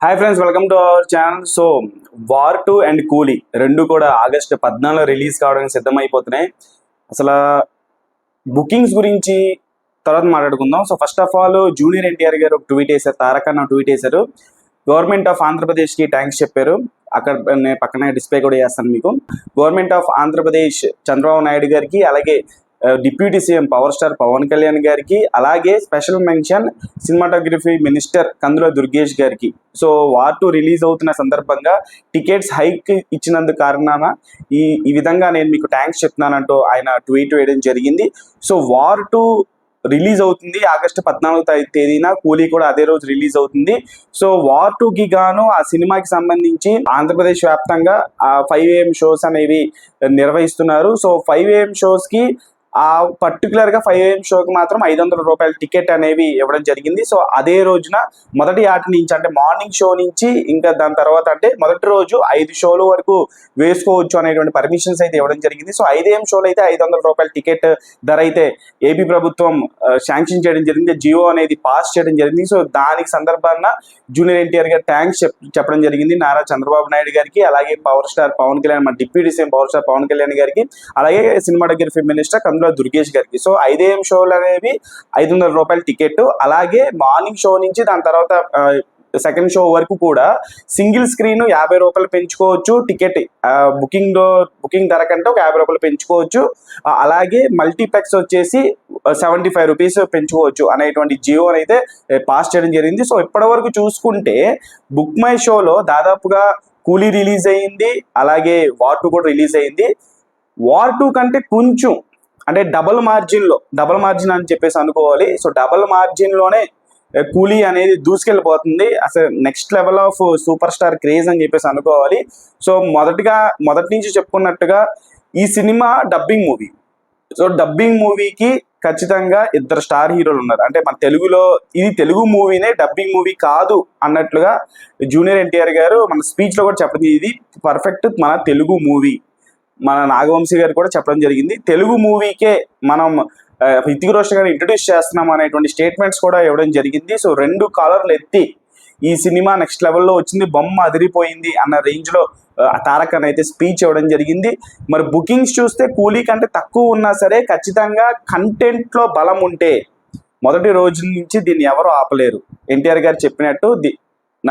Hi friends, welcome to our channel. So war 2 and కూలీ రెండు కూడా ఆగస్టు 14 రిలీజ్ కావడానికి సిద్ధమైపోతున్నాయి. అసలు బుకింగ్స్ గురించి తర్వాత మాట్లాడుకుందాం. So first of all junior NTR గారు ఒక ట్వీట్ వేశారు, తారక్ అన్న ట్వీట్ వేశారు. గవర్నమెంట్ ఆఫ్ ఆంధ్రప్రదేశ్కి థ్యాంక్స్ చెప్పారు. అక్కడ నేను పక్కన డిస్ప్లే కూడా చేస్తాను మీకు. గవర్నమెంట్ ఆఫ్ ఆంధ్రప్రదేశ్ చంద్రబాబు నాయుడు గారికి, అలాగే deputy CM power star Pawan Kalyan గారికి, అలాగే స్పెషల్ మెన్షన్ సినిమాటోగ్రఫీ మినిస్టర్ కందుల దుర్గేష్ గారికి. సో వార్ 2 రిలీజ్ అవుతున్న సందర్భంగా టికెట్స్ హైక్ ఇచ్చినందుకు కారణాన ఈ విధంగా నేను మీకు థ్యాంక్స్ చెప్తున్నానంటూ ఆయన ట్వీట్ వేయడం జరిగింది. సో వార్ 2 రిలీజ్ అవుతుంది ఆగస్టు 14వ తేదీన. కూలీ కూడా అదే రోజు రిలీజ్ అవుతుంది. సో వార్ 2కి గాను ఆ సినిమాకి సంబంధించి ఆంధ్రప్రదేశ్ వ్యాప్తంగా 5 AM షోస్ అనేవి నిర్వహిస్తున్నారు. సో 5 AM షోస్కి పర్టికులర్గా 5 AM షోకి మాత్రం 500 రూపాయల టికెట్ అనేవి ఇవ్వడం జరిగింది. సో అదే రోజున మొదటి ఆట నుంచి అంటే మార్నింగ్ షో నుంచి ఇంకా దాని తర్వాత అంటే మొదటి రోజు 5 షోల వరకు వేసుకోవచ్చు అనేటువంటి పర్మిషన్స్ అయితే ఇవ్వడం జరిగింది. సో 5 AM షోలు అయితే 500 రూపాయల టికెట్ ధర అయితే ఏపీ ప్రభుత్వం శాంక్షన్ చేయడం జరిగింది, జియో అనేది పాస్ చేయడం జరిగింది. సో దానికి సందర్భాన జూనియర్ ఎన్టీఆర్ గారు థ్యాంక్స్ చెప్పడం జరిగింది నారా చంద్రబాబు నాయుడు గారికి, అలాగే పవర్ స్టార్ పవన్ కళ్యాణ్, మన deputy CM power star Pawan Kalyan గారికి, అలాగే సినిమాటోగ్రఫీ మినిస్టర్ కందుల దుర్గేష్ గారికి. సో 5 AM షోలు అనేవి 500 రూపాయల టికెట్. అలాగే మార్నింగ్ షో నుంచి దాని తర్వాత సెకండ్ షో వరకు కూడా సింగిల్ స్క్రీన్ 50 రూపాయలు పెంచుకోవచ్చు. టికెట్ బుకింగ్ ధర కంటే ఒక 50 రూపాయలు పెంచుకోవచ్చు. అలాగే మల్టీప్లెక్స్ వచ్చేసి 75 రూపీస్ పెంచుకోవచ్చు అనేటువంటి జియో అయితే పాస్ చేయడం జరిగింది. సో ఇప్పటి వరకు చూసుకుంటే బుక్ మై షోలో దాదాపుగా కూలీ రిలీజ్ అయ్యింది, అలాగే వార్ 2 కూడా రిలీజ్ అయ్యింది. వార్ 2 కంటే కొంచెం అంటే డబల్ మార్జిన్ అని చెప్పేసి అనుకోవాలి. సో డబల్ మార్జిన్లోనే కూలీ అనేది దూసుకెళ్ళిపోతుంది. అసలు next level of super star craze అని చెప్పేసి అనుకోవాలి. సో మొదటి నుంచి చెప్పుకున్నట్టుగా ఈ cinema dubbing movie. So dubbing మూవీకి ఖచ్చితంగా 2 స్టార్ హీరోలు ఉన్నారు. అంటే మన తెలుగులో ఇది తెలుగు మూవీనే, డబ్బింగ్ మూవీ కాదు అన్నట్లుగా జూనియర్ ఎన్టీఆర్ గారు మన స్పీచ్లో కూడా చెప్పడం, ఇది పర్ఫెక్ట్ మన తెలుగు మూవీ. మన నాగవంశీ గారు కూడా చెప్పడం జరిగింది, తెలుగు మూవీకే మనం హృతిక్ రోషన్ గారిని ఇంట్రడ్యూస్ చేస్తున్నాం అనేటువంటి స్టేట్మెంట్స్ కూడా ఇవ్వడం జరిగింది. సో 2 కాలర్లు ఎత్తి ఈ సినిమా నెక్స్ట్ లెవెల్లో వచ్చింది, బొమ్మ అదిరిపోయింది అన్న రేంజ్లో తారక్ అని అయితే స్పీచ్ ఇవ్వడం జరిగింది. మరి బుకింగ్స్ చూస్తే కూలీ కంటే తక్కువ ఉన్నా సరే ఖచ్చితంగా కంటెంట్లో బలం ఉంటే మొదటి రోజు నుంచి దీన్ని ఎవరు ఆపలేరు. ఎన్టీఆర్ గారు చెప్పినట్టు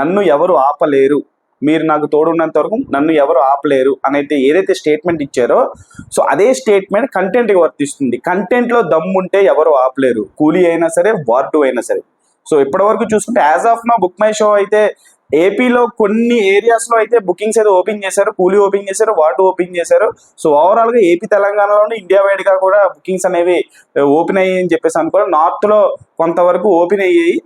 నన్ను ఎవరు ఆపలేరు, మీరు నాకు తోడున్నంత వరకు నన్ను ఎవరు ఆపలేరు అనేది ఏదైతే స్టేట్మెంట్ ఇచ్చారో, సో అదే స్టేట్మెంట్ కంటెంట్కి వర్తిస్తుంది. కంటెంట్లో దమ్ముంటే ఎవరు ఆపలేరు, కూలీ అయినా సరే వార్ 2 అయినా సరే. సో ఇప్పటివరకు చూసుకుంటే as of now BookMyShow అయితే ఏపీలో కొన్ని ఏరియాస్లో అయితే బుకింగ్స్ అయితే ఓపెన్ చేశారు, కూలీ ఓపెన్ చేశారు, వార్ 2 ఓపెన్ చేశారు. సో ఓవరాల్గా ఏపీ తెలంగాణలోనే ఇండియా వైడ్గా కూడా బుకింగ్స్ అనేవి ఓపెన్ అయ్యాయి అని చెప్పేసి అనుకోవాలి. నార్త్లో కొంతవరకు ఓపెన్ అయ్యాయి.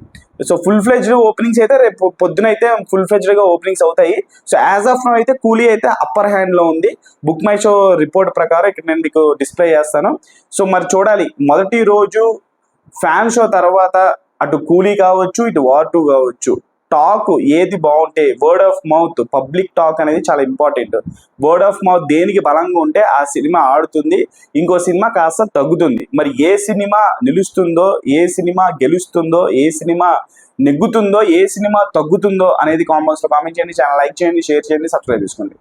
సో ఫుల్ ఫ్లెజ్డ్ ఓపెనింగ్స్ అయితే రేపు పొద్దున అయితే ఫుల్ ఫ్లెజ్డ్గా ఓపెనింగ్స్ అవుతాయి. సో యాజ్ ఆఫ్ నో అయితే కూలీ అయితే అప్పర్ హ్యాండ్లో ఉంది. బుక్ మై షో రిపోర్ట్ ప్రకారం ఇక్కడ నేను మీకు డిస్ప్లే చేస్తాను. సో మరి చూడాలి, మొదటి రోజు ఫ్యాన్ షో తర్వాత అటు కూలీ కావచ్చు, ఇటు వార్ 2 కావచ్చు, టాక్ ఏది బాగుంటే word of mouth, public talk అనేది చాలా ఇంపార్టెంట్. వర్డ్ ఆఫ్ మౌత్ దేనికి బలంగా ఉంటే ఆ సినిమా ఆడుతుంది, ఇంకో సినిమా కాస్త తగ్గుతుంది. మరి ఏ సినిమా నిలుస్తుందో, ఏ సినిమా గెలుస్తుందో, ఏ సినిమా నెగ్గుతుందో, ఏ సినిమా తగ్గుతుందో అనేది కామెంట్స్లో కామెంట్ చేయండి. ఛానల్ లైక్ చేయండి, షేర్ చేయండి, సబ్స్క్రైబ్ చేసుకోండి.